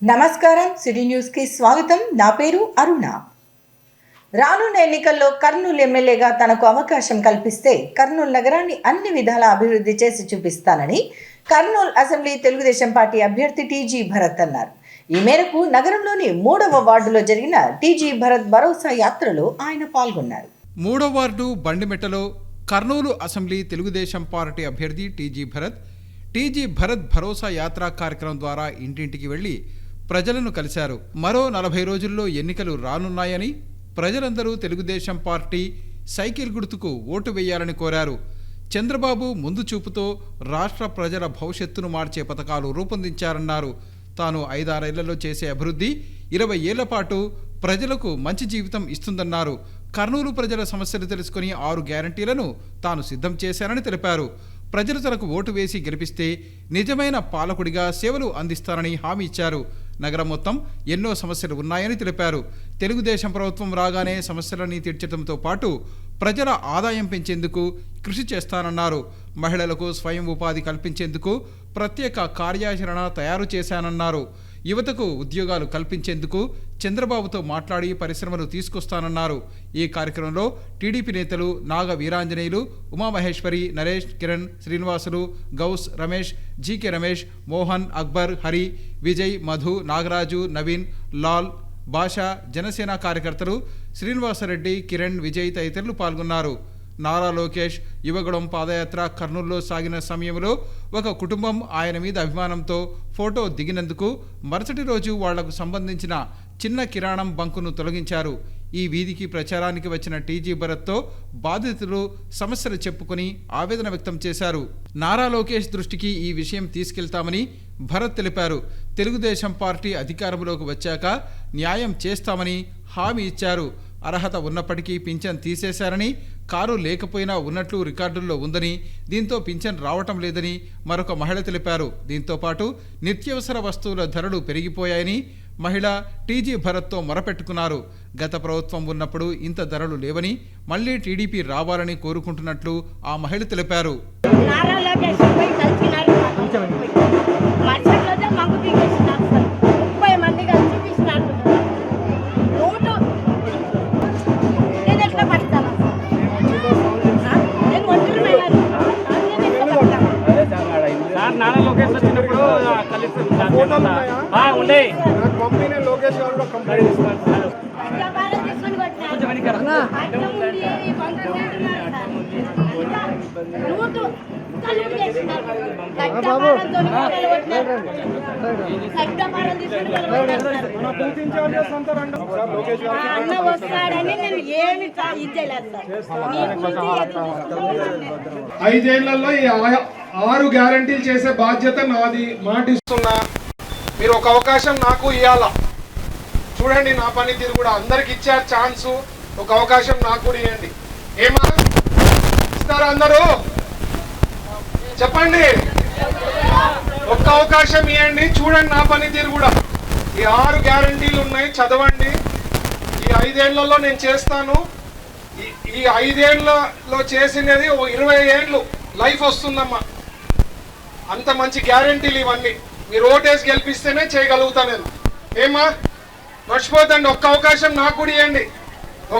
నమస్కారం. City news కి స్వాగతం. నా పేరు అరుణ. రానున్న ఎన్నికల్లో కర్నూలు ఎమ్మెల్యేగా తనకు అవకాశం కల్పిస్తే కర్నూలు నగరాన్ని అన్ని విధాల అభివృద్ధి చేసి చూపిస్తానని కర్నూలు అసెంబ్లీ తెలుగుదేశం పార్టీ అభ్యర్థి టీజీ భరత్ అన్నారు. ఈ మేరకు నగరంలోని 3వ వార్డులో జరిగిన టీజీ భరత్ భరోసా యాత్రలో ఆయన పాల్గొన్నారు. 3వ వార్డు బండిమెట్టలో కర్నూలు అసెంబ్లీ తెలుగుదేశం పార్టీ అభ్యర్థి టీజీ భరత్ భరోసా యాత్రా కార్యక్రమం ద్వారా ఇంటింటికి వెళ్లి ప్రజలను కలిశారు. మరో 40 రోజుల్లో ఎన్నికలు రానున్నాయని ప్రజలందరూ తెలుగుదేశం పార్టీ సైకిల్ గుర్తుకు ఓటు వేయాలని కోరారు. చంద్రబాబు ముందు చూపుతో రాష్ట్ర ప్రజల భవిష్యత్తును మార్చే పథకాలు రూపొందించారన్నారు. తాను 5-6 ఏళ్లలో చేసే అభివృద్ధి 20 ఏళ్ల పాటు ప్రజలకు మంచి జీవితం ఇస్తుందన్నారు. కర్నూలు ప్రజల సమస్యలు తెలుసుకుని 6 గ్యారంటీలను తాను సిద్ధం చేశానని తెలిపారు. ప్రజలు తనకు ఓటు వేసి గెలిపిస్తే నిజమైన పాలకుడిగా సేవలు అందిస్తానని హామీ ఇచ్చారు. నగరం మొత్తం ఎన్నో సమస్యలు ఉన్నాయని తెలిపారు. తెలుగుదేశం ప్రభుత్వం రాగానే సమస్యలన్నీ తీర్చడంతో పాటు ప్రజల ఆదాయం పెంచేందుకు కృషి చేస్తానన్నారు. మహిళలకు స్వయం ఉపాధి కల్పించేందుకు ప్రత్యేక కార్యాచరణ తయారు చేశానన్నారు. యువతకు ఉద్యోగాలు కల్పించేందుకు చంద్రబాబుతో మాట్లాడి పరిశ్రమలు తీసుకొస్తానన్నారు. ఈ కార్యక్రమంలో టీడీపీ నేతలు నాగ వీరాంజనేయులు, ఉమామహేశ్వరి, నరేష్, కిరణ్, శ్రీనివాసులు, గౌస్, రమేష్, జీకే రమేష్, మోహన్, అక్బర్, హరి, విజయ్, మధు, నాగరాజు, నవీన్, లాల్, భాషా, జనసేన కార్యకర్తలు శ్రీనివాసరెడ్డి, కిరణ్, విజయ్ తదితరులు పాల్గొన్నారు. నారా లోకేష్ యువగళం పాదయాత్ర కర్నూలులో సాగిన సమయంలో ఒక కుటుంబం ఆయన మీద అభిమానంతో ఫోటో దిగినందుకు మరుసటి రోజు వాళ్లకు సంబంధించిన చిన్న కిరాణం బంకును తొలగించారు. ఈ వీధికి ప్రచారానికి వచ్చిన టీజీ భరత్తో బాధితులు సమస్యలు చెప్పుకొని ఆవేదన వ్యక్తం చేశారు. నారా లోకేష్ దృష్టికి ఈ విషయం తీసుకెళ్తామని భరత్ తెలిపారు. తెలుగుదేశం పార్టీ అధికారంలోకి వచ్చాక న్యాయం చేస్తామని హామీ ఇచ్చారు. అర్హత ఉన్నప్పటికీ పింఛన్ తీసేశారని, కారు లేకపోయినా ఉన్నట్లు రికార్డుల్లో ఉందని, దీంతో పింఛన్ రావటం లేదని మరొక మహిళ తెలిపారు. దీంతో పాటు నిత్యావసర వస్తువుల ధరలు పెరిగిపోయాయని మహిళ టీజీ భరత్తో మొరపెట్టుకున్నారు. గత ప్రభుత్వం ఉన్నప్పుడు ఇంత ధరలు లేవని, మళ్లీ టీడీపీ రావాలని కోరుకుంటున్నట్లు ఆ మహిళ తెలిపారు. నారా లోకేష్ వచ్చినప్పుడు ఉండే కంపెనీ లోకేష్ గారు కంప్లైంట్ ఇస్తారు. ఐదేళ్లలో ఈ 6 గ్యారంటీలు చేసే బాధ్యత నాది. మాటిస్తున్నా, మీరు ఒక అవకాశం నాకు ఇవ్వాలా. చూడండి, నా పనితీరు కూడా అందరికి ఇచ్చారు ఛాన్సు. ఒక అవకాశం నాకు కూడా ఇవ్వండి. ఏమా ఇస్తారా? అందరూ చెప్పండి. ఒక్క అవకాశం ఇవ్వండి. చూడండి నా పనితీరు కూడా. ఈ 6 గ్యారంటీలు ఉన్నాయి, చదవండి. ఈ 5 ఏళ్లలో నేను చేస్తాను. ఈ 5 ఏళ్లలో చేసినది 20 ఏళ్ళు లైఫ్ వస్తుందమ్మా. అంత మంచి గ్యారంటీలు ఇవన్నీ. మీరు ఓటేసి గెలిపిస్తేనే చేయగలుగుతా నేను. ఏమా మర్చిపోతండి. ఒక్క అవకాశం నాకు కూడా ఇవ్వండి.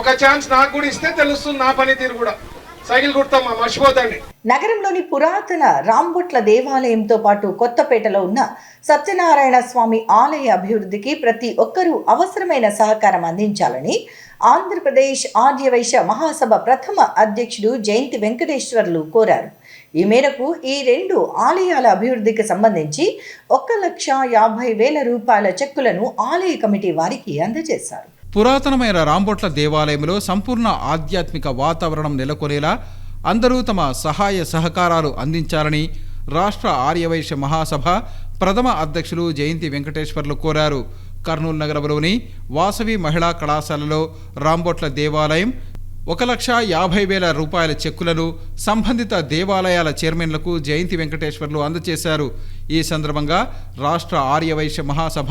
ఒక ఛాన్స్ నాకు కూడా ఇస్తే తెలుస్తుంది నా పనితీరు కూడా. సైకిల్ గుర్తమ్మా, మర్చిపోతండి. నగరంలోని పురాతన రాంబొట్ల దేవాలయంతో పాటు కొత్తపేటలో ఉన్న సత్యనారాయణ స్వామి ఆలయ అభివృద్ధికి ప్రతి ఒక్కరూ అవసరమైన సహకారం అందించాలని ఆంధ్రప్రదేశ్ ఆర్యవైశ్య మహాసభ ప్రథమ అధ్యక్షుడు జయంతి వెంకటేశ్వర్లు కోరారు. ఈ మేరకు ఈ 2 ఆలయాల అభివృద్ధికి సంబంధించి 1,50,000 రూపాయల చెక్కులను ఆలయ కమిటీ వారికి అందజేశారు. పురాతనమైన రాంబొట్ల దేవాలయంలో సంపూర్ణ ఆధ్యాత్మిక వాతావరణం నెలకొనేలా అందరూ తమ సహాయ సహకారాలు అందించాలని రాష్ట్ర ఆర్యవైశ్య మహాసభ ప్రథమ అధ్యక్షులు జయంతి వెంకటేశ్వర్లు కోరారు. కర్నూలు నగరంలోని వాసవి మహిళా కళాశాలలో రాంబొట్ల దేవాలయం 1,50,000 రూపాయల చెక్కులను సంబంధిత దేవాలయాల చైర్మన్లకు జయంతి వెంకటేశ్వర్లు అందజేశారు. ఈ సందర్భంగా రాష్ట్ర ఆర్యవైశ్య మహాసభ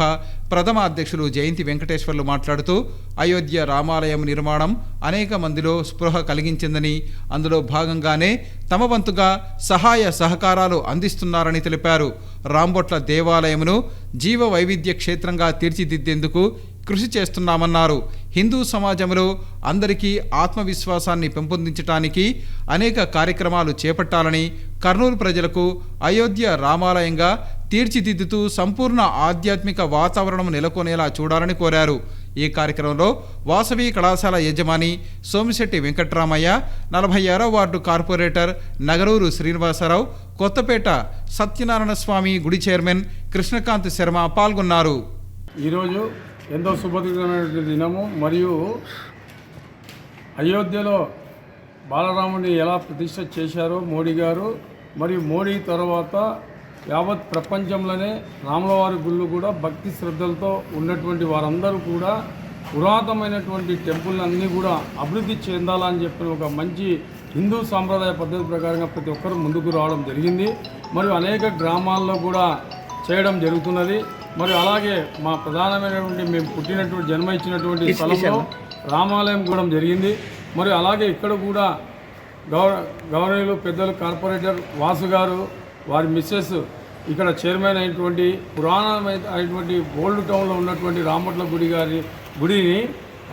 ప్రథమ అధ్యక్షులు జయంతి వెంకటేశ్వర్లు మాట్లాడుతూ అయోధ్య రామాలయం నిర్మాణం అనేక మందిలో స్పృహ కలిగించిందని, అందులో భాగంగానే తమ వంతుగా సహాయ సహకారాలు అందిస్తున్నారని తెలిపారు. రాంబొట్ల దేవాలయమును జీవ వైవిధ్య క్షేత్రంగా తీర్చిదిద్దేందుకు కృషి చేస్తున్నామన్నారు. హిందూ సమాజంలో అందరికీ ఆత్మవిశ్వాసాన్ని పెంపొందించడానికి అనేక కార్యక్రమాలు చేపట్టాలని, కర్నూలు ప్రజలకు అయోధ్య రామాలయంగా తీర్చిదిద్దుతూ సంపూర్ణ ఆధ్యాత్మిక వాతావరణం నెలకొనేలా చూడాలని కోరారు. ఈ కార్యక్రమంలో వాసవి కళాశాల యజమాని సోమిశెట్టి వెంకట్రామయ్య, 46వ వార్డు కార్పొరేటర్ నగరూరు శ్రీనివాసరావు, కొత్తపేట సత్యనారాయణ స్వామి గుడి చైర్మన్ కృష్ణకాంత్ శర్మ పాల్గొన్నారు. ఈరోజు ఎంతో శుభదినమైన దినము. మరియు అయోధ్యలో బాలరాముని ఎలా ప్రతిష్ఠ చేశారో మోడీ గారు, మరియు మోడీ తర్వాత యావత్ ప్రపంచంలోనే రాములవారి గుళ్ళు కూడా భక్తి శ్రద్ధలతో ఉన్నటువంటి వారందరూ కూడా పురాతనమైనటువంటి టెంపుల్ అన్నీ కూడా అభివృద్ధి చెందాలని చెప్పిన ఒక మంచి హిందూ సాంప్రదాయ పద్ధతి ప్రకారంగా ప్రతి ఒక్కరు ముందుకు రావడం జరిగింది. మరియు అనేక గ్రామాల్లో కూడా చేయడం జరుగుతున్నది. మరియు అలాగే మా ప్రధానమైనటువంటి మేము పుట్టినటువంటి జన్మ ఇచ్చినటువంటి స్థలంలో రామాలయం కూడా జరిగింది. మరియు అలాగే ఇక్కడ కూడా గవర్నర్లు పెద్దలు కార్పొరేటర్ వాసు గారు, వారి మిస్సెస్ ఇక్కడ చైర్మన్ అయినటువంటి పురాణమైనటువంటి ఓల్డ్ టౌన్లో ఉన్నటువంటి రాంబొట్ల గుడిని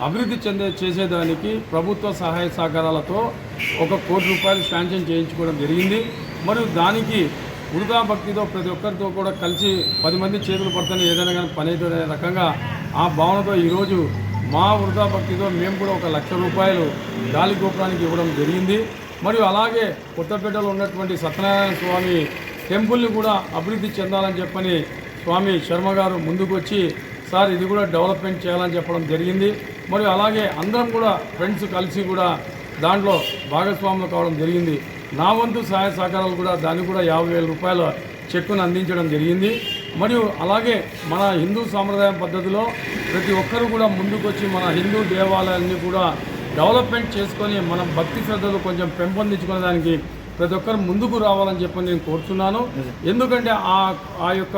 అభివృద్ధి చేసేదానికి ప్రభుత్వ సహాయ సహకారాలతో 1 కోటి రూపాయలు శాంక్షన్ చేయించుకోవడం జరిగింది. మరియు దానికి వృధా భక్తితో ప్రతి ఒక్కరితో కూడా కలిసి 10 మంది చేతులు పడుతున్న ఏదైనా కానీ పని అవుతుందనే రకంగా ఆ భావనతో ఈరోజు మా వృధా భక్తితో మేము కూడా 1,00,000 రూపాయలు గాలి గోపురానికి ఇవ్వడం జరిగింది. మరియు అలాగే కొత్తపేటలో ఉన్నటువంటి సత్యనారాయణ స్వామి టెంపుల్ని కూడా అభివృద్ధి చెందాలని చెప్పని స్వామి శర్మ గారు ముందుకు వచ్చి, సార్ ఇది కూడా డెవలప్మెంట్ చేయాలని చెప్పడం జరిగింది. మరియు అలాగే అందరం కూడా ఫ్రెండ్స్ కలిసి కూడా దాంట్లో భాగస్వాములు కావడం జరిగింది. నా వంతు సహాయ సహకారాలు కూడా దానికి కూడా 50,000 రూపాయల చెక్కును అందించడం జరిగింది. మరియు అలాగే మన హిందూ సాంప్రదాయం పద్ధతిలో ప్రతి ఒక్కరూ కూడా ముందుకు వచ్చి మన హిందూ దేవాలయాన్ని కూడా డెవలప్మెంట్ చేసుకొని మనం భక్తి శ్రద్ధలు కొంచెం పెంపొందించుకునే దానికి ప్రతి ఒక్కరు ముందుకు రావాలని చెప్పి నేను కోరుతున్నాను. ఎందుకంటే ఆ యొక్క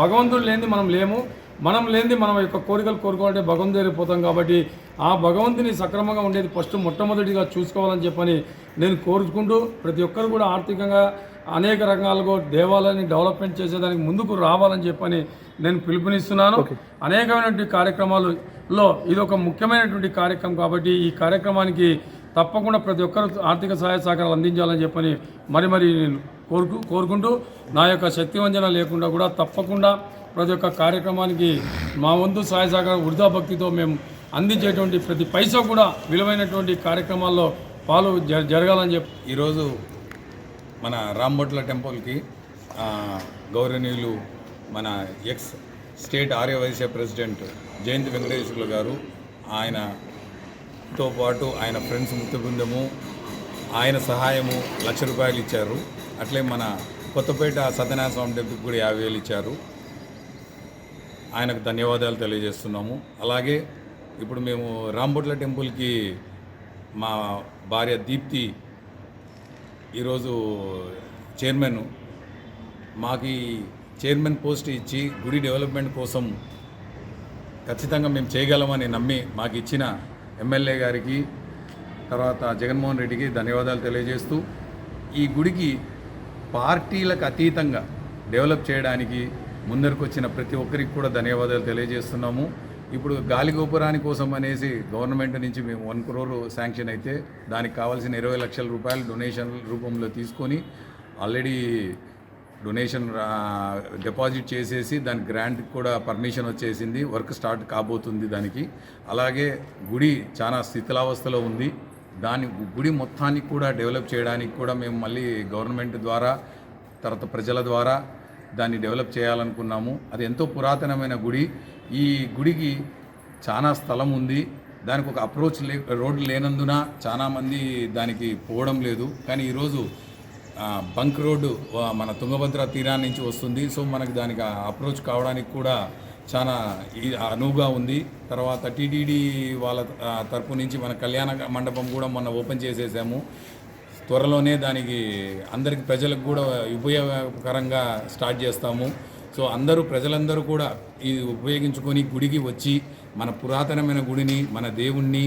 భగవంతుడు లేనిది మనం లేము, మనం లేనిది మనం యొక్క కోరికలు కోరుకోవాలంటే భగవంతుడి దగ్గరికి పోతాం. కాబట్టి ఆ భగవంతుని సక్రమంగా ఉండేది మొట్టమొదటిగా చూసుకోవాలని చెప్పని నేను కోరుకుంటూ ప్రతి ఒక్కరు కూడా ఆర్థికంగా అనేక రంగాల్లో దేవాలయాన్ని డెవలప్మెంట్ చేసేదానికి ముందుకు రావాలని చెప్పని నేను పిలుపునిస్తున్నాను. అనేకమైనటువంటి కార్యక్రమాలలో ఇది ఒక ముఖ్యమైనటువంటి కార్యక్రమం కాబట్టి ఈ కార్యక్రమానికి తప్పకుండా ప్రతి ఒక్కరు ఆర్థిక సహాయ సహకారాలు అందించాలని చెప్పని మరి నేను కోరుకుంటూ నా యొక్క శక్తివంచన లేకుండా కూడా తప్పకుండా ప్రతి ఒక్క కార్యక్రమానికి మా వంతు సహాయ సహకారం వృధా భక్తితో మేము అందించేటువంటి ప్రతి పైసా కూడా విలువైనటువంటి కార్యక్రమాల్లో జరగాలని చెప్పి ఈరోజు మన రాంబొట్ల టెంపుల్కి గౌరవనీయులు మన ఎక్స్ స్టేట్ ఆర్యవైశ్య ప్రెసిడెంట్ జయంతి వెంకటేశ్వర్లు గారు, ఆయనతో పాటు ఆయన ఫ్రెండ్స్ మిత్ర బృందము ఆయన సహాయము 1,00,000 రూపాయలు ఇచ్చారు. అట్లే మన కొత్తపేట సత్యనారాయణ స్వామి టెంపుల్కి కూడా 50,000 ఇచ్చారు. ఆయనకు ధన్యవాదాలు తెలియజేస్తున్నాము. అలాగే ఇప్పుడు మేము రాంబొట్ల టెంపుల్కి మా భార్య దీప్తి ఈరోజు చైర్మన్, మాకు చైర్మన్ పోస్ట్ ఇచ్చి గుడి డెవలప్మెంట్ కోసం ఖచ్చితంగా మేము చేయగలమని నమ్మి మాకు ఇచ్చిన ఎమ్మెల్యే గారికి, తర్వాత జగన్మోహన్ రెడ్డికి ధన్యవాదాలు తెలియజేస్తూ ఈ గుడికి పార్టీలకు అతీతంగా డెవలప్ చేయడానికి ముందరికి వచ్చిన ప్రతి ఒక్కరికి కూడా ధన్యవాదాలు తెలియజేస్తున్నాము. ఇప్పుడు గాలి గోపురాని కోసం అనేసి గవర్నమెంట్ నుంచి మేము 1 crore శాంక్షన్ అయితే దానికి కావాల్సిన 20 లక్షల రూపాయలు డొనేషన్ రూపంలో తీసుకొని ఆల్రెడీ డొనేషన్ డిపాజిట్ చేసేసి దాని గ్రాంట్ కూడా పర్మిషన్ వచ్చేసింది, వర్క్ స్టార్ట్ కాబోతుంది దానికి. అలాగే గుడి చాలా శిథిలావస్థలో ఉంది, దాని గుడి మొత్తానికి కూడా డెవలప్ చేయడానికి కూడా మేము మళ్ళీ గవర్నమెంట్ ద్వారా తర్వాత ప్రజల ద్వారా దాన్ని డెవలప్ చేయాలనుకున్నాము. అది ఎంతో పురాతనమైన గుడి. ఈ గుడికి చాలా స్థలం ఉంది, దానికి ఒక అప్రోచ్ రోడ్డు లేనందున చాలామంది దానికి పోవడం లేదు. కానీ ఈరోజు బంక్ రోడ్డు మన తుంగభద్ర తీరాన్ని నుంచి వస్తుంది. సో మనకి దానికి అప్రోచ్ కావడానికి కూడా చాలా అనువుగా ఉంది. తర్వాత టీటీడీ వాళ్ళ తరపు నుంచి మన కళ్యాణ మండపం కూడా మొన్న ఓపెన్ చేసేసాము. త్వరలోనే దానికి అందరికి ప్రజలకు కూడా ఉపయోగకరంగా స్టార్ట్ చేస్తాము. సో ప్రజలందరూ కూడా ఇది ఉపయోగించుకొని గుడికి వచ్చి మన పురాతనమైన గుడిని, మన దేవుణ్ణి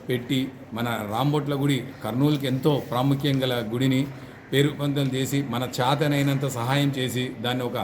పెట్టి, మన రాంబొట్ల గుడి కర్నూలుకి ఎంతో ప్రాముఖ్యం గల గుడిని పేరుపొందం చేసి మన చేతనైనంత సహాయం చేసి దాన్ని ఒక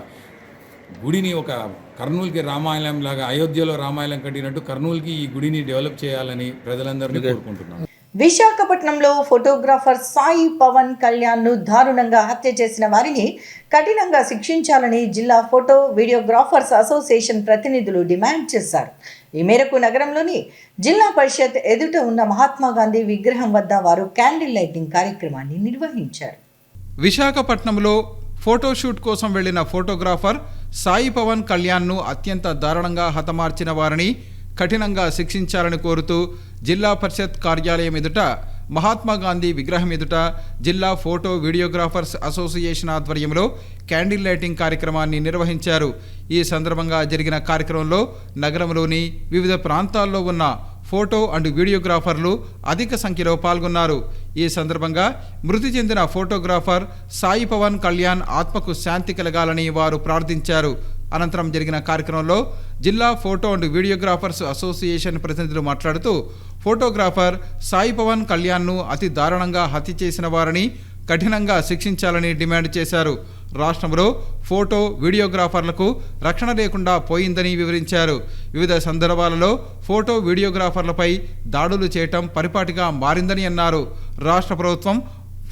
గుడిని ఒక కర్నూలుకి రామాయణం లాగా, అయోధ్యలో రామాయణం కట్టినట్టు కర్నూలుకి ఈ గుడిని డెవలప్ చేయాలని ప్రజలందరినీ కోరుకుంటున్నాను. విశాఖపట్నంలో ఫోటోగ్రాఫర్ సాయి పవన్ కళ్యాణ్ ను దారుణంగా హత్య చేసిన వారిని కఠినంగా శిక్షించాలని జిల్లా ఫోటో వీడియోగ్రాఫర్స్ అసోసియేషన్ ప్రతినిధులు డిమాండ్ చేశారు. ఈ మేరకు నగరంలోని జిల్లా పరిషత్ ఎదుట ఉన్న మహాత్మా గాంధీ విగ్రహం వద్ద వారు క్యాండిల్ లైటింగ్ కార్యక్రమాన్ని నిర్వహించారు. విశాఖపట్నంలో ఫోటోషూట్ కోసం వెళ్లిన ఫోటోగ్రాఫర్ సాయి పవన్ కళ్యాణ్ను అత్యంత దారుణంగా హతమార్చిన వారిని కఠినంగా శిక్షించాలని కోరుతూ జిల్లా పరిషత్ కార్యాలయం ఎదుట మహాత్మా గాంధీ విగ్రహం ఎదుట జిల్లా ఫోటో వీడియోగ్రాఫర్స్ అసోసియేషన్ ఆధ్వర్యంలో క్యాండిల్ లైటింగ్ కార్యక్రమాన్ని నిర్వహించారు. ఈ సందర్భంగా జరిగిన కార్యక్రమంలో నగరంలోని వివిధ ప్రాంతాల్లో ఉన్న ఫోటో అండ్ వీడియోగ్రాఫర్లు అధిక సంఖ్యలో పాల్గొన్నారు. ఈ సందర్భంగా మృతి చెందిన ఫోటోగ్రాఫర్ సాయి పవన్ కళ్యాణ్ ఆత్మకు శాంతి కలగాలని వారు ప్రార్థించారు. అనంతరం జరిగిన కార్యక్రమంలో జిల్లా ఫోటో అండ్ వీడియోగ్రాఫర్స్ అసోసియేషన్ ప్రతినిధులు మాట్లాడుతూ ఫోటోగ్రాఫర్ సాయి పవన్ కళ్యాణ్ను అతి దారుణంగా హత్య చేసిన వారిని కఠినంగా శిక్షించాలని డిమాండ్ చేశారు. రాష్ట్రంలో ఫోటో వీడియోగ్రాఫర్లకు రక్షణ లేకుండా పోయిందని వివరించారు. వివిధ సందర్భాలలో ఫోటో వీడియోగ్రాఫర్లపై దాడులు చేయటం పరిపాటిగా మారిందని అన్నారు. రాష్ట్ర ప్రభుత్వం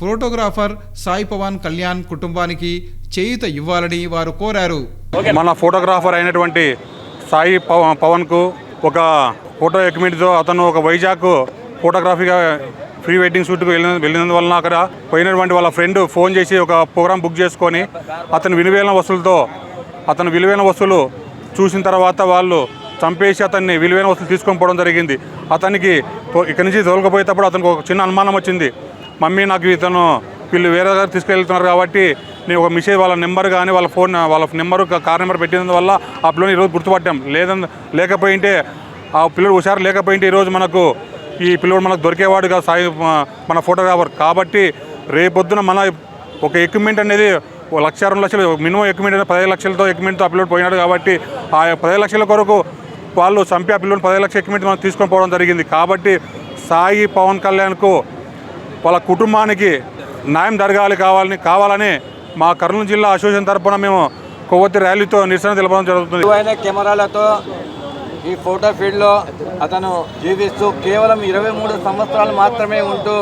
ఫోటోగ్రాఫర్ సాయి పవన్ కళ్యాణ్ కుటుంబానికి చేయూత ఇవ్వాలని వారు కోరారు. మన ఫోటోగ్రాఫర్ అయినటువంటి సాయి పవన్కు ఒక ఫోటో ఎక్విప్మెంట్తో అతను ఒక వైజాగ్ ఫోటోగ్రఫీగా ప్రీ వెడ్డింగ్ షూట్కు వెళ్ళినందువలన అక్కడ పోయినటువంటి వాళ్ళ ఫ్రెండ్ ఫోన్ చేసి ఒక ప్రోగ్రాం బుక్ చేసుకొని అతని విలువైన వస్తువులు చూసిన తర్వాత వాళ్ళు చంపేసి అతన్ని విలువైన వస్తువులు తీసుకొని పోవడం జరిగింది. అతనికి ఇక్కడి నుంచి తోలుకపోయేటప్పుడు అతనికి ఒక చిన్న అనుమానం వచ్చింది. మమ్మీ నాకు వీళ్ళు వేరే దగ్గర తీసుకెళ్తున్నారు కాబట్టి నేను ఒక మెసేజ్ వాళ్ళ నెంబర్ కానీ వాళ్ళ నెంబరు కార్ నెంబర్ పెట్టినందువల్ల ఆ పిల్లని ఈరోజు గుర్తుపట్టాం. లేకపోయింటే ఆ పిల్లడు హుషారు లేకపోయింటే ఈరోజు ఈ పిల్లడు మనకు దొరికేవాడుగా సాయి మన ఫోటోగ్రాఫర్. కాబట్టి రేపొద్దున మన ఒక ఎక్విప్మెంట్ అనేది 1,00,000 2 లక్షలు మినిమం ఎక్విప్మెంట్ 15 లక్షలతో ఎక్విప్మెంట్తో ఆ పిల్లడు పోయినాడు. కాబట్టి ఆ 15 లక్షల కొరకు వాళ్ళు చంపి ఆ పిల్లడు 15 లక్షల ఎక్విప్మెంట్ మనం తీసుకొని పోవడం జరిగింది. కాబట్టి సాయి పవన్ కళ్యాణ్కు వాళ్ళ కుటుంబానికి న్యాయం కావాలని మా కర్నూలు జిల్లా అసోసియేషన్ తరఫున మేము కొవ్వొత్తి ర్యాలీతో నిరసన తెలపడం జరుగుతుంది. కెమెరాలతో ఈ ఫోటో ఫీల్డ్లో అతను జీవిస్తూ కేవలం 23 సంవత్సరాలు మాత్రమే ఉంటూ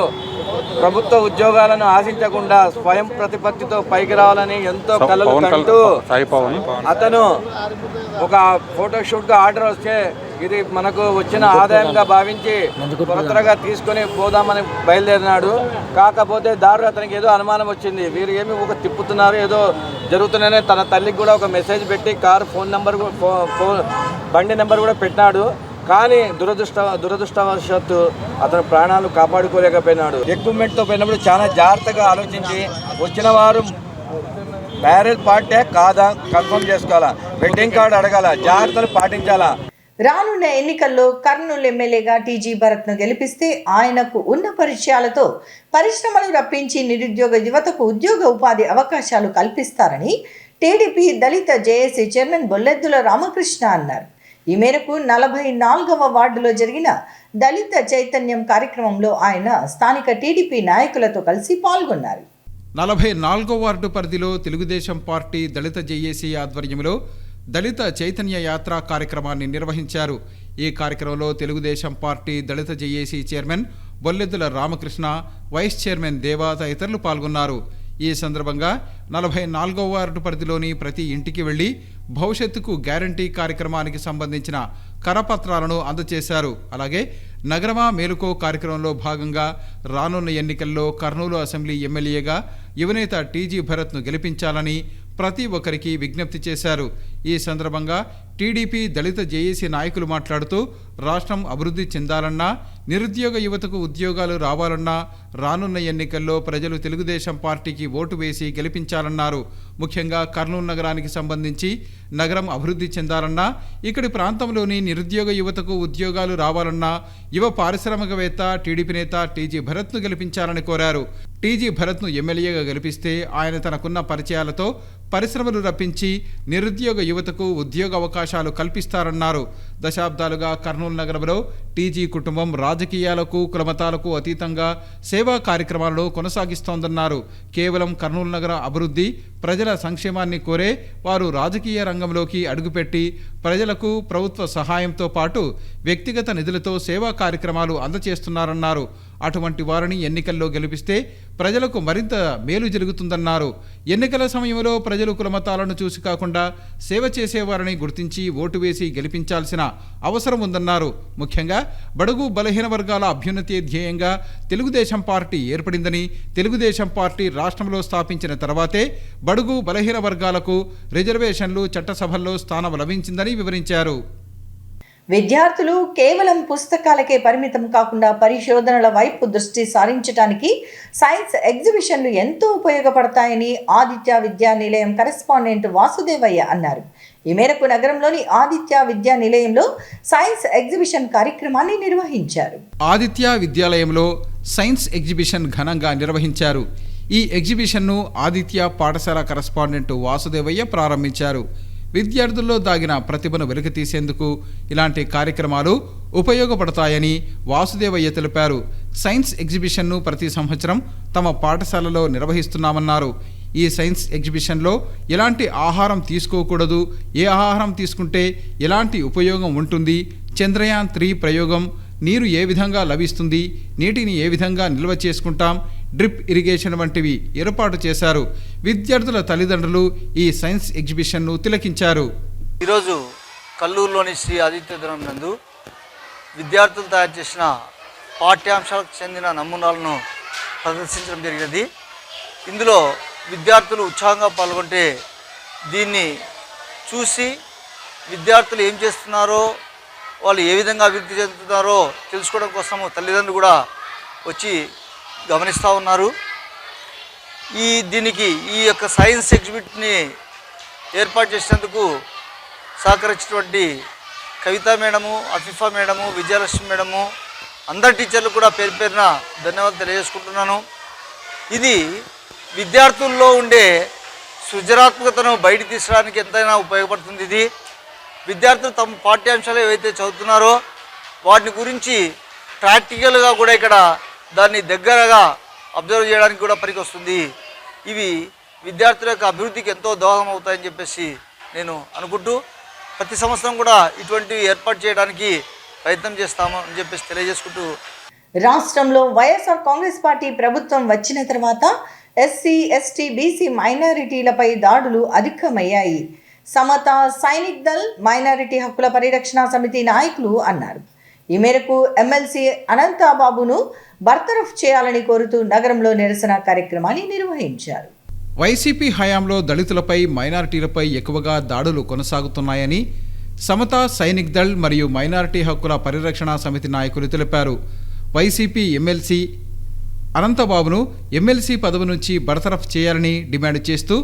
ప్రభుత్వ ఉద్యోగాలను ఆశించకుండా స్వయం ప్రతిపత్తితో పైకి రావాలని ఎంతో కలలు కంటూ అతను ఒక ఫోటోషూట్గా ఆర్డర్ వస్తే ఇది మనకు వచ్చిన ఆదాయంగా భావించి త్వరగా తీసుకొని పోదామని బయలుదేరినాడు. కాకపోతే దారిలో అతనికి ఏదో అనుమానం వచ్చింది. వీరు ఏమి ఒక తిప్పుతున్నారు, ఏదో జరుగుతున్నాయని తన తల్లికి కూడా ఒక మెసేజ్ పెట్టి కారు బండి నెంబర్ కూడా పెట్టినాడు. కానీ దురదృష్టవశాత్తు అతను ప్రాణాలు కాపాడుకోలేకపోయినాడు. ఎక్విప్మెంట్తో పోయినప్పుడు చాలా జాగ్రత్తగా ఆలోచించి వచ్చిన వారు మ్యారేజ్ పార్టీ కాదా కన్ఫర్మ్ చేసుకోవాలా, వెడ్డింగ్ కార్డు అడగాల, జాగ్రత్తలు పాటించాలా. రానున్న ఎన్నికల్లో కర్నూలు ఎమ్మెల్యేగా టీజీ భరత్ను గెలిపిస్తే ఆయనకు ఉన్న పరిచయాలతో పరిశ్రమలు రప్పించి నిరుద్యోగ యువతకు ఉద్యోగ ఉపాధి అవకాశాలు కల్పిస్తారని టీడీపీ దళిత జేఏసీ చైర్మన్ బొల్లెద్దుల రామకృష్ణ అన్నారు. ఈ మేరకు 44వ వార్డులో జరిగిన దళిత చైతన్యం కార్యక్రమంలో ఆయన స్థానిక టీడీపీ నాయకులతో కలిసి పాల్గొన్నారు. 44వ వార్డు పరిధిలో తెలుగుదేశం పార్టీ దళిత జేఏసీ ఆధ్వర్యంలో దళిత చైతన్య యాత్ర కార్యక్రమాన్ని నిర్వహించారు. ఈ కార్యక్రమంలో తెలుగుదేశం పార్టీ దళిత JAC chairman Bolleddula Ramakrishna, vice chairman Deva తదితరులు పాల్గొన్నారు. ఈ సందర్భంగా 44వ వార్డు పరిధిలోని ప్రతి ఇంటికి వెళ్లి భవిష్యత్తుకు గ్యారంటీ కార్యక్రమానికి సంబంధించిన కరపత్రాలను అందజేశారు. అలాగే నగరమా మేలుకో కార్యక్రమంలో భాగంగా రానున్న ఎన్నికల్లో కర్నూలు అసెంబ్లీ ఎమ్మెల్యేగా యువనేత టీజీ భరత్ను గెలిపించాలని ప్రతి ఒక్కరికి విజ్ఞప్తి చేశారు. ఈ సందర్భంగా టీడీపీ దళిత జేఏసీ నాయకులు మాట్లాడుతూ రాష్ట్రం అభివృద్ధి చెందాలన్నా నిరుద్యోగ యువతకు ఉద్యోగాలు రావాలన్నా రానున్న ఎన్నికల్లో ప్రజలు తెలుగుదేశం పార్టీకి ఓటు వేసి గెలిపించాలన్నారు. ముఖ్యంగా కర్నూలు నగరానికి సంబంధించి నగరం అభివృద్ధి చెందాలన్నా, ఇక్కడి ప్రాంతంలోని నిరుద్యోగ యువతకు ఉద్యోగాలు రావాలన్నా యువ పారిశ్రామికవేత్త టీడీపీ నేత టీజీ భరత్ను గెలిపించాలని కోరారు. టీజీ భరత్ను ఎమ్మెల్యేగా గెలిపిస్తే ఆయన తనకున్న పరిచయాలతో పరిశ్రమలు రప్పించి నిరుద్యోగ యువతకు ఉద్యోగ అవకాశాలు కల్పిస్తారన్నారు. దశాబ్దాలుగా కర్నూలు నగరంలో టీజీ కుటుంబం రాజకీయాలకు కులమతాలకు అతీతంగా సేవా కార్యక్రమాలను కొనసాగిస్తోందన్నారు. కేవలం కర్నూలు నగర అభివృద్ధి, ప్రజల సంక్షేమాన్ని కోరే వారు రాజకీయ రంగంలోకి అడుగుపెట్టి ప్రజలకు ప్రభుత్వ సహాయంతో పాటు వ్యక్తిగత నిధులతో సేవా కార్యక్రమాలు అందజేస్తున్నారన్నారు. అటువంటి వారిని ఎన్నికల్లో గెలిపిస్తే ప్రజలకు మరింత మేలు జరుగుతుందన్నారు. ఎన్నికల సమయంలో ప్రజలు కులమతాలను చూసి కాకుండా సేవ చేసేవారిని గుర్తించి ఓటు వేసి గెలిపించాల్సిన అవసరం ఉందన్నారు. ముఖ్యంగా బడుగు బలహీన వర్గాల అభ్యున్నతి ధ్యేయంగా తెలుగుదేశం పార్టీ ఏర్పడిందని, తెలుగుదేశం పార్టీ రాష్ట్రంలో స్థాపించిన తర్వాతే బడుగు బలహీన వర్గాలకు రిజర్వేషన్లు చట్టసభల్లో స్థానం లభించిందని వివరించారు. విద్యార్థులు కేవలం పుస్తకాలకే పరిమితం కాకుండా పరిశోధనల వైపు దృష్టి సారించడానికి సైన్స్ ఎగ్జిబిషన్లు ఎంతో ఉపయోగపడతాయని ఆదిత్య విద్యా నిలయం కరెస్పాండెంట్ వాసుదేవయ్య అన్నారు. ఈ మేరకు నగరంలోని ఆదిత్య విద్యా నిలయంలో సైన్స్ ఎగ్జిబిషన్ కార్యక్రమాన్ని నిర్వహించారు. ఆదిత్య విద్యాలయంలో సైన్స్ ఎగ్జిబిషన్ ఘనంగా నిర్వహించారు. ఈ ఎగ్జిబిషన్ను ఆదిత్య పాఠశాల కరెస్పాండెంట్ వాసుదేవయ్య ప్రారంభించారు. విద్యార్థుల్లో దాగిన ప్రతిభను వెలికితీసేందుకు ఇలాంటి కార్యక్రమాలు ఉపయోగపడతాయని వాసుదేవయ్య తెలిపారు. సైన్స్ ఎగ్జిబిషన్ను ప్రతి సంవత్సరం తమ పాఠశాలలో నిర్వహిస్తున్నామన్నారు. ఈ సైన్స్ ఎగ్జిబిషన్లో ఎలాంటి ఆహారం తీసుకోకూడదు, ఏ ఆహారం తీసుకుంటే ఎలాంటి ఉపయోగం ఉంటుంది, చంద్రయాన్ 3 ప్రయోగం, నీరు ఏ విధంగా లభిస్తుంది, నీటిని ఏ విధంగా నిల్వ చేసుకుంటాం, డ్రిప్ ఇరిగేషన్ వంటివి ఏర్పాటు చేశారు. విద్యార్థుల తల్లిదండ్రులు ఈ సైన్స్ ఎగ్జిబిషన్ను తిలకించారు. ఈరోజు కల్లూరులోని శ్రీ ఆదిత్యధనం నందు విద్యార్థులు తయారు చేసిన పాఠ్యాంశాలకు చెందిన నమూనాలను ప్రదర్శించడం జరిగినది. ఇందులో విద్యార్థులు ఉత్సాహంగా పాల్గొంటే దీన్ని చూసి విద్యార్థులు ఏం చేస్తున్నారో, వాళ్ళు ఏ విధంగా అభివృద్ధి చెందుతున్నారో తెలుసుకోవడం కోసం తల్లిదండ్రులు కూడా వచ్చి గమనిస్తూ ఉన్నారు. దీనికి ఈ యొక్క సైన్స్ ఎగ్జిబిట్ని ఏర్పాటు చేసినందుకు సహకరించినటువంటి కవిత మేడము, అఫీఫా మేడము, విజయలక్ష్మి మేడము, అందరి టీచర్లు కూడా పేరు పేరున ధన్యవాదాలు తెలియజేసుకుంటున్నాను. ఇది విద్యార్థుల్లో ఉండే సృజనాత్మకతను బయట తీసడానికి ఎంతైనా ఉపయోగపడుతుంది. ఇది విద్యార్థులు తమ పాఠ్యాంశాలు ఏవైతే చదువుతున్నారో వాటిని గురించి ప్రాక్టికల్గా కూడా ఇక్కడ దాన్ని దగ్గరగా అబ్జర్వ్ చేయడానికి కూడా పనికొస్తుంది. ఇవి విద్యార్థుల యొక్క అభివృద్ధికి ఎంతో దోహదం అవుతాయని చెప్పేసి నేను అనుకుంటూ ప్రతి సంవత్సరం కూడా ఇటువంటి ఏర్పాటు చేయడానికి ప్రయత్నం చేస్తాము అని చెప్పేసి తెలియజేసుకుంటూ, రాష్ట్రంలో వైఎస్ఆర్ కాంగ్రెస్ పార్టీ ప్రభుత్వం వచ్చిన తర్వాత ఎస్సీ, ఎస్టీ, బీసీ మైనారిటీలపై దాడులు అధికమయ్యాయి. సమత సైనిక్ దళ్ మైనారిటీ హక్కుల పరిరక్షణ సమితి నాయకులు అన్నారు. ఈ మేరకు ఎమ్మెల్సీ అనంతబాబును బర్తరఫ్ చేయాలని కోరుతూ నగరంలో నిరసన కార్యక్రమాన్ని నిర్వహించారు. వైసీపీ హయాంలో దళితులపై, మైనారిటీలపై ఎక్కువగా దాడులు కొనసాగుతున్నాయని సమతా సైనిక్ దళ్ మరియు మైనారిటీ హక్కుల పరిరక్షణ సమితి నాయకులు తెలిపారు. వైసీపీ ఎమ్మెల్సీ అనంతబాబును ఎమ్మెల్సీ పదవి నుంచి బర్తరఫ్ చేయాలని డిమాండ్ చేస్తూ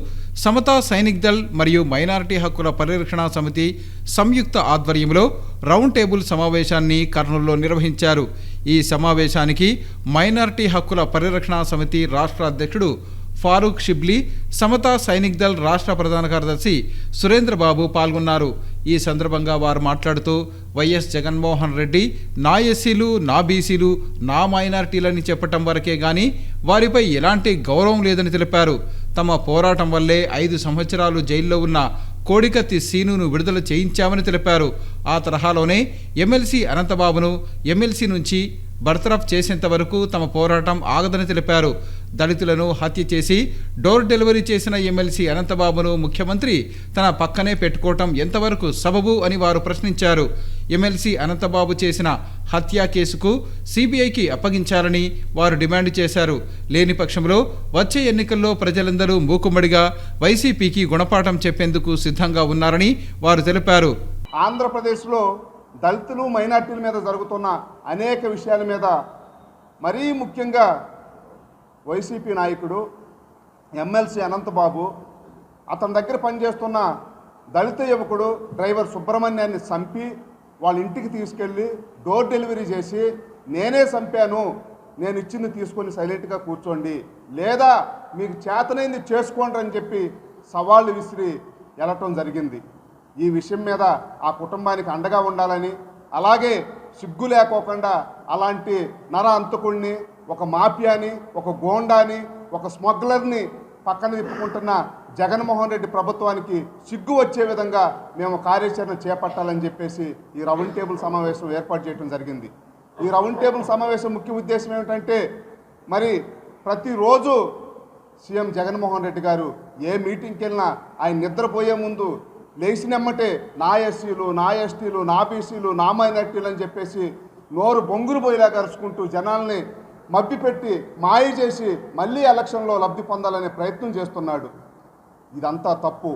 సమతా సైనిక్ దళ్ మరియు మైనారిటీ హక్కుల పరిరక్షణ సమితి సంయుక్త ఆధ్వర్యంలో రౌండ్ టేబుల్ సమావేశాన్ని కర్నూలులో నిర్వహించారు. ఈ సమావేశానికి మైనారిటీ హక్కుల పరిరక్షణ సమితి రాష్ట్ర అధ్యక్షుడు ఫారూక్ షిబ్లీ, సమతా సైనిక్ దళ్ రాష్ట్ర ప్రధాన కార్యదర్శి సురేంద్రబాబు పాల్గొన్నారు. ఈ సందర్భంగా వారు మాట్లాడుతూ వైఎస్ జగన్మోహన్ రెడ్డి నా ఎస్సీలు, నా బీసీలు, నా మైనారిటీలని చెప్పటం వరకే గాని వారిపై ఎలాంటి గౌరవం లేదని తెలిపారు. తమ పోరాటం వల్లే 5 సంవత్సరాలు జైల్లో ఉన్న కోడికత్తి సీనును విడుదల చేయించామని తెలిపారు. ఆ తరహాలోనే ఎమ్మెల్సీ అనంతబాబును ఎమ్మెల్సీ నుంచి బర్తరఫ్ చేసేంత వరకు తమ పోరాటం ఆగదని తెలిపారు. దళితులను హత్య చేసి డోర్ డెలివరీ చేసిన ఎమ్మెల్సీ అనంతబాబును ముఖ్యమంత్రి తన పక్కనే పెట్టుకోవటం ఎంతవరకు సబబు అని వారు ప్రశ్నించారు. ఎమ్మెల్సీ అనంతబాబు చేసిన హత్యా కేసుకు సిబిఐకి అప్పగించాలని వారు డిమాండ్ చేశారు. లేని పక్షంలో వచ్చే ఎన్నికల్లో ప్రజలందరూ మూకుమ్మడిగా వైసీపీకి గుణపాఠం చెప్పేందుకు సిద్ధంగా ఉన్నారని వారు తెలిపారు. ఆంధ్రప్రదేశ్లో దళితులు మైనార్టీల మీద జరుగుతున్న అనేక విషయాల మీద మరీ ముఖ్యంగా వైసీపీ నాయకుడు ఎమ్మెల్సీ అనంతబాబు అతని దగ్గర పనిచేస్తున్న దళిత యువకుడు డ్రైవర్ సుబ్రహ్మణ్యాన్ని చంపి వాళ్ళ ఇంటికి తీసుకెళ్ళి డోర్ డెలివరీ చేసి నేనే చంపాను, నేను ఇచ్చింది తీసుకొని సైలెంట్గా కూర్చోండి, లేదా మీకు చేతనైంది చేసుకోండి అని చెప్పి సవాళ్ళు విసిరి వెళ్ళటం జరిగింది. ఈ విషయం మీద ఆ కుటుంబానికి అండగా ఉండాలని, అలాగే సిగ్గు లేకోకుండా అలాంటి నర అంతకుడిని, ఒక మాఫియాని, ఒక గోండాని, ఒక స్మగ్లర్ని పక్కన తిప్పుకుంటున్న జగన్మోహన్ రెడ్డి ప్రభుత్వానికి సిగ్గు వచ్చే విధంగా మేము కార్యాచరణ చేపట్టాలని చెప్పేసి ఈ రౌండ్ టేబుల్ సమావేశం ఏర్పాటు చేయడం జరిగింది. ఈ రౌండ్ టేబుల్ సమావేశం ముఖ్య ఉద్దేశం ఏమిటంటే, మరి ప్రతిరోజు సీఎం జగన్మోహన్ రెడ్డి గారు ఏ మీటింగ్కి వెళ్ళినా ఆయన నిద్రపోయే ముందు లేచినమ్మటే నా ఎస్సీలు, నా ఎస్టీలు, నా బీసీలు, నా మైనార్టీలు అని చెప్పేసి నోరు బొంగురు పోయేలా కరుచుకుంటూ జనాల్ని మభ్యపెట్టి మాయ చేసి మళ్ళీ ఎలక్షన్లో లబ్ధి పొందాలనే ప్రయత్నం చేస్తున్నాడు. ఇదంతా తప్పు.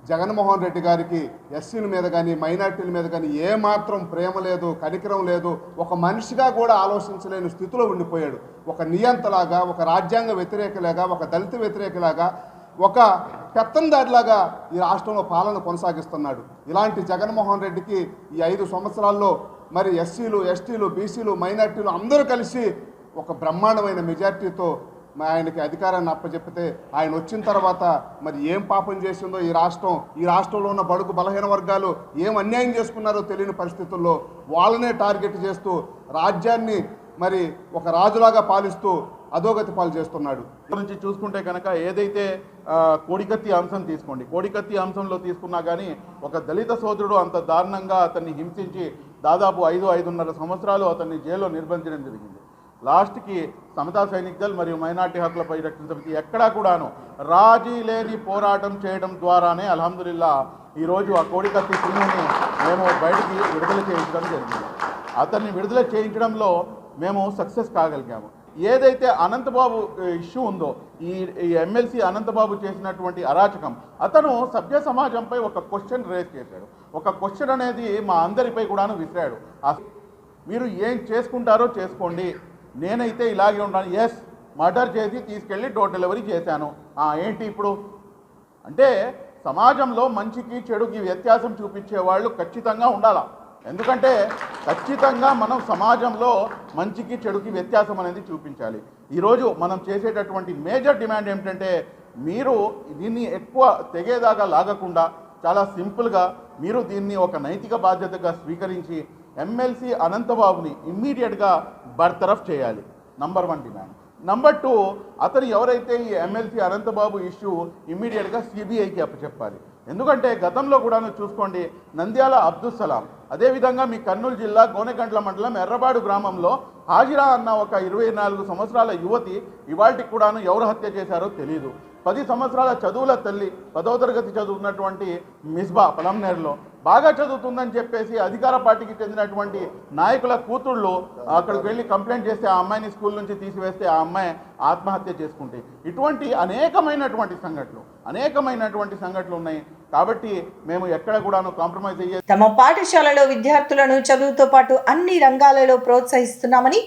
జగన్మోహన్ రెడ్డి గారికి ఎస్సీల మీద కానీ మైనార్టీల మీద కానీ ఏమాత్రం ప్రేమ లేదు, కనికరం లేదు. ఒక మనిషిగా కూడా ఆలోచించలేని స్థితిలో ఉండిపోయాడు. ఒక నియంతలాగా, ఒక రాజ్యాంగ వ్యతిరేకలాగా, ఒక దళిత వ్యతిరేకలాగా, ఒక పెత్తందారిలాగా ఈ రాష్ట్రంలో పాలన కొనసాగిస్తున్నాడు. ఇలాంటి జగన్మోహన్ రెడ్డికి ఈ 5 సంవత్సరాల్లో మరి ఎస్సీలు, ఎస్టీలు, బీసీలు, మైనార్టీలు అందరూ కలిసి ఒక బ్రహ్మాండమైన మెజార్టీతో ఆయనకి అధికారాన్ని అప్పచెప్పితే ఆయన వచ్చిన తర్వాత మరి ఏం పాపం చేసిందో ఈ రాష్ట్రంలో ఉన్న బడుగు బలహీన వర్గాలు ఏం అన్యాయం చేసుకున్నారో తెలియని పరిస్థితుల్లో వాళ్ళనే టార్గెట్ చేస్తూ రాజ్యాన్ని మరి ఒక రాజులాగా పాలిస్తూ అధోగతి పాలు చేస్తున్నాడు. నుంచి చూసుకుంటే కనుక ఏదైతే కోడికత్తి అంశం తీసుకోండి, కోడికత్తి అంశంలో తీసుకున్నా కానీ ఒక దళిత సోదరుడు అంత దారుణంగా అతన్ని హింసించి దాదాపు 5-5.5 సంవత్సరాలు అతన్ని జైల్లో నిర్బంధించడం జరిగింది. లాస్ట్కి సమతా సైనిక్ దళ్ మరియు మైనార్టీ హక్కుల పరిరక్షణ సమితి ఎక్కడా కూడాను రాజీ లేని పోరాటం చేయడం ద్వారానే అల్హమ్దులిల్లా ఈరోజు ఆ కోడికత్తి సింహుని మేము బయటికి విడుదల చేయించడం జరిగింది. అతన్ని విడుదల చేయించడంలో మేము సక్సెస్ కాగలిగాము. ఏదైతే అనంతబాబు ఇష్యూ ఉందో, ఈ ఎమ్మెల్సీ అనంతబాబు చేసినటువంటి అరాచకం, అతను సభ్య సమాజంపై ఒక క్వశ్చన్ రేస్ చేశాడు. ఒక క్వశ్చన్ అనేది మా అందరిపై కూడాను విసిరాడు. మీరు ఏం చేసుకుంటారో చేసుకోండి, నేనైతే ఇలాగే ఉన్నాను. ఎస్, మర్డర్ చేసి తీసుకెళ్ళి డోర్ డెలివరీ చేశాను. ఏంటి ఇప్పుడు అంటే సమాజంలో మంచికి చెడుకి వ్యత్యాసం చూపించే వాళ్ళు ఖచ్చితంగా ఉండాలా. ఎందుకంటే ఖచ్చితంగా మనం సమాజంలో మంచికి చెడుకి వ్యత్యాసం అనేది చూపించాలి. ఈరోజు మనం చేసేటటువంటి మేజర్ డిమాండ్ ఏమిటంటే, మీరు దీన్ని ఎక్కువ తెగేదాకా లాగకుండా చాలా సింపుల్గా మీరు దీన్ని ఒక నైతిక బాధ్యతగా స్వీకరించి ఎమ్మెల్సీ అనంతబాబుని ఇమ్మీడియట్గా బర్తరఫ్ చేయాలి. Number 1 demand. నంబర్ 2, అతను ఎవరైతే ఈ ఎమ్మెల్సీ అనంతబాబు ఇష్యూ ఇమ్మీడియట్గా సిబిఐకి అప్పచెప్పాలి. ఎందుకంటే గతంలో కూడా చూసుకోండి, నంద్యాల అబ్దుల్ సలాం, అదేవిధంగా మీ కర్నూలు జిల్లా గోనెగండ్ల మండలం ఎర్రబాడు గ్రామంలో హాజిరా అన్న ఒక 24 సంవత్సరాల యువతి ఇవాళకి కూడాను ఎవరు హత్య చేశారో తెలియదు. 10 సంవత్సరాల చదువుల తల్లి, 10వ తరగతి చదువుతున్నటువంటి మిస్బా పలంనేరులో బాగా చదువుతుందని చెప్పేసి అధికార పార్టీకి చెందినటువంటి నాయకుల కూతుళ్ళు అక్కడికి వెళ్ళి కంప్లైంట్ చేస్తే ఆ అమ్మాయిని స్కూల్ నుంచి తీసివేస్తే ఆ అమ్మాయి ఆత్మహత్య చేసుకుంటే, ఇటువంటి అనేకమైనటువంటి సంఘటనలు ఉన్నాయి. కాబట్టి మేము ఎక్కడ కూడాను కాంప్రమైజ్ అయ్యే. తమ పాఠశాలలో విద్యార్థులను చదువుతో పాటు అన్ని రంగాలలో ప్రోత్సహిస్తున్నామని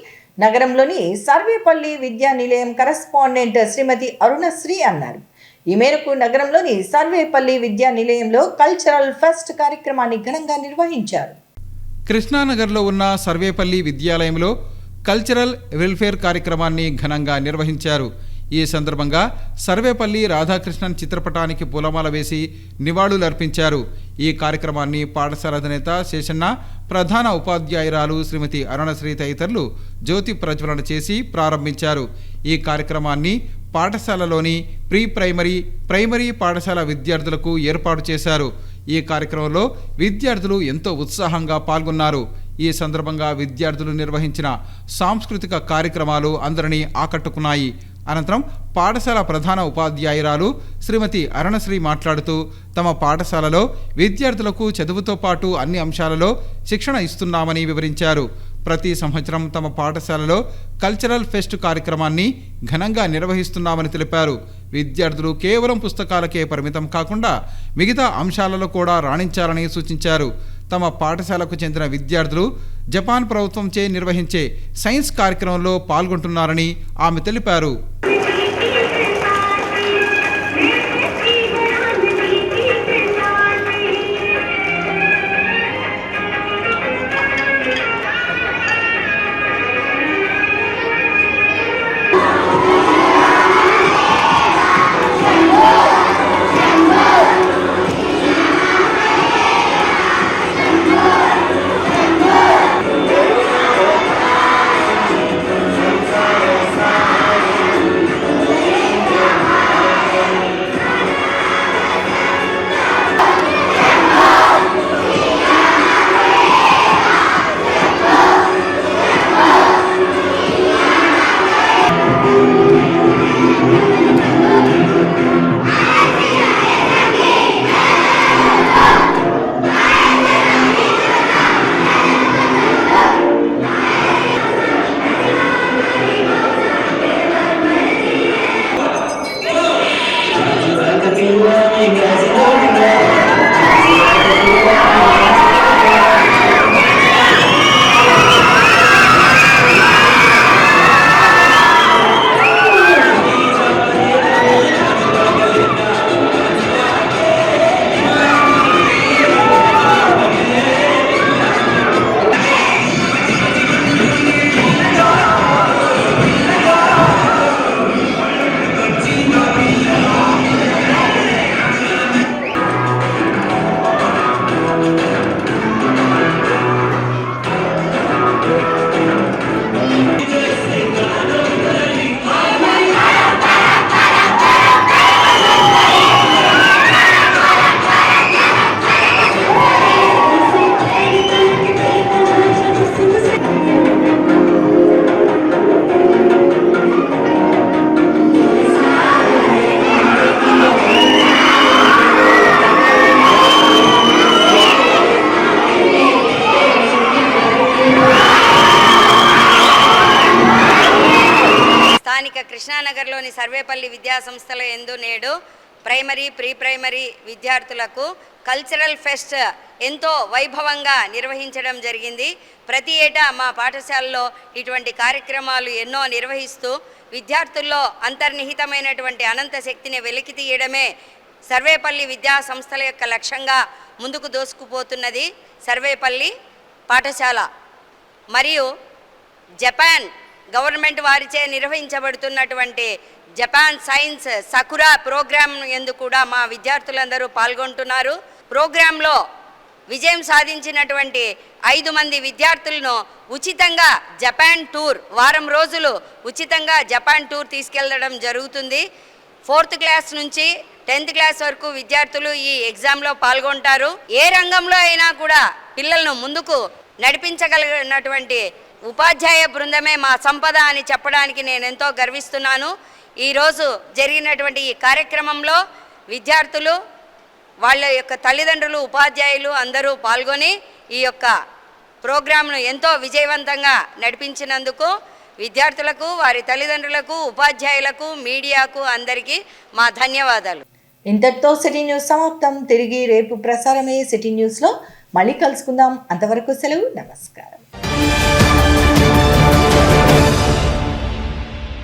నగరంలోని సర్వేపల్లి విద్యా నిలయం కరెస్పాండెంట్ శ్రీమతి అరుణశ్రీ అన్నారు. ఈ మేరకు నగరంలోని సర్వేపల్లి విద్యా నిలయంలో కల్చరల్ ఫెస్ట్ కార్యక్రమాన్ని ఘనంగా నిర్వహించారు. కృష్ణానగర్లో ఉన్న సర్వేపల్లి విద్యాలయంలో కల్చరల్ వెల్ఫేర్ కార్యక్రమాన్ని ఘనంగా నిర్వహించారు. ఈ సందర్భంగా సర్వేపల్లి రాధాకృష్ణన్ చిత్రపటానికి పూలమాల వేసి నివాళులర్పించారు. ఈ కార్యక్రమాన్ని పాఠశాల అధినేత శేషన్న, ప్రధాన ఉపాధ్యాయురాలు శ్రీమతి అరుణశ్రీ తదితరులు జ్యోతి ప్రజ్వలన చేసి ప్రారంభించారు. ఈ కార్యక్రమాన్ని పాఠశాలలోని ప్రైమరీ పాఠశాల విద్యార్థులకు ఏర్పాటు చేశారు. ఈ కార్యక్రమంలో విద్యార్థులు ఎంతో ఉత్సాహంగా పాల్గొన్నారు. ఈ సందర్భంగా విద్యార్థులు నిర్వహించిన సాంస్కృతిక కార్యక్రమాలు అందరినీ ఆకట్టుకున్నాయి. అనంతరం పాఠశాల ప్రధాన ఉపాధ్యాయురాలు శ్రీమతి అరుణశ్రీ మాట్లాడుతూ, తమ పాఠశాలలో విద్యార్థులకు చదువుతో పాటు అన్ని అంశాలలో శిక్షణ ఇస్తున్నామని వివరించారు. ప్రతి సంవత్సరం తమ పాఠశాలలో కల్చరల్ ఫెస్ట్ కార్యక్రమాన్ని ఘనంగా నిర్వహిస్తున్నామని తెలిపారు. విద్యార్థులు కేవలం పుస్తకాలకే పరిమితం కాకుండా మిగతా అంశాలలో కూడా రాణించాలని సూచించారు. తమ పాఠశాలకు చెందిన విద్యార్థులు జపాన్ ప్రభుత్వంచే నిర్వహించే సైన్స్ కార్యక్రమంలో పాల్గొంటున్నారని ఆమె తెలిపారు. కృష్ణానగర్లోని సర్వేపల్లి విద్యాసంస్థల యందు నేడు ప్రైమరీ ప్రీ ప్రైమరీ విద్యార్థులకు కల్చరల్ ఫెస్ట్ ఎంతో వైభవంగా నిర్వహించడం జరిగింది. ప్రతి ఏటా మా పాఠశాలలో ఇటువంటి కార్యక్రమాలు ఎన్నో నిర్వహిస్తూ విద్యార్థుల్లో అంతర్నిహితమైనటువంటి అనంత శక్తిని వెలికి తీయడమే సర్వేపల్లి విద్యా సంస్థల యొక్క లక్ష్యంగా ముందుకు దూసుకుపోతున్నది సర్వేపల్లి పాఠశాల. మరియు జపాన్ గవర్నమెంట్ వారిచే నిర్వహించబడుతున్నటువంటి జపాన్ సైన్స్ సకురా ప్రోగ్రామ్ యందు కూడా మా విద్యార్థులందరూ పాల్గొంటున్నారు. ప్రోగ్రాంలో విజయం సాధించినటువంటి 5 మంది విద్యార్థులను ఉచితంగా జపాన్ టూర్, వారం రోజులు ఉచితంగా జపాన్ టూర్ తీసుకెళ్లడం జరుగుతుంది. 4th క్లాస్ నుంచి 10th క్లాస్ వరకు విద్యార్థులు ఈ ఎగ్జామ్లో పాల్గొంటారు. ఏ రంగంలో అయినా కూడా పిల్లలను ముందుకు నడిపించగలిగినటువంటి ఉపాధ్యాయ బృందమే మా సంపద అని చెప్పడానికి నేను ఎంతో గర్విస్తున్నాను. ఈరోజు జరిగినటువంటి ఈ కార్యక్రమంలో విద్యార్థులు, వాళ్ళ యొక్క తల్లిదండ్రులు, ఉపాధ్యాయులు అందరూ పాల్గొని ఈ యొక్క ప్రోగ్రాంను ఎంతో విజయవంతంగా నడిపించినందుకు విద్యార్థులకు, వారి తల్లిదండ్రులకు, ఉపాధ్యాయులకు, మీడియాకు అందరికీ మా ధన్యవాదాలు. ఇంతటితో సిటీ న్యూస్ సమాప్తం. తిరిగి రేపు ప్రసారమయ్యే సిటీ న్యూస్లో మళ్ళీ కలుసుకుందాం. అంతవరకు సెలవు. నమస్కారం.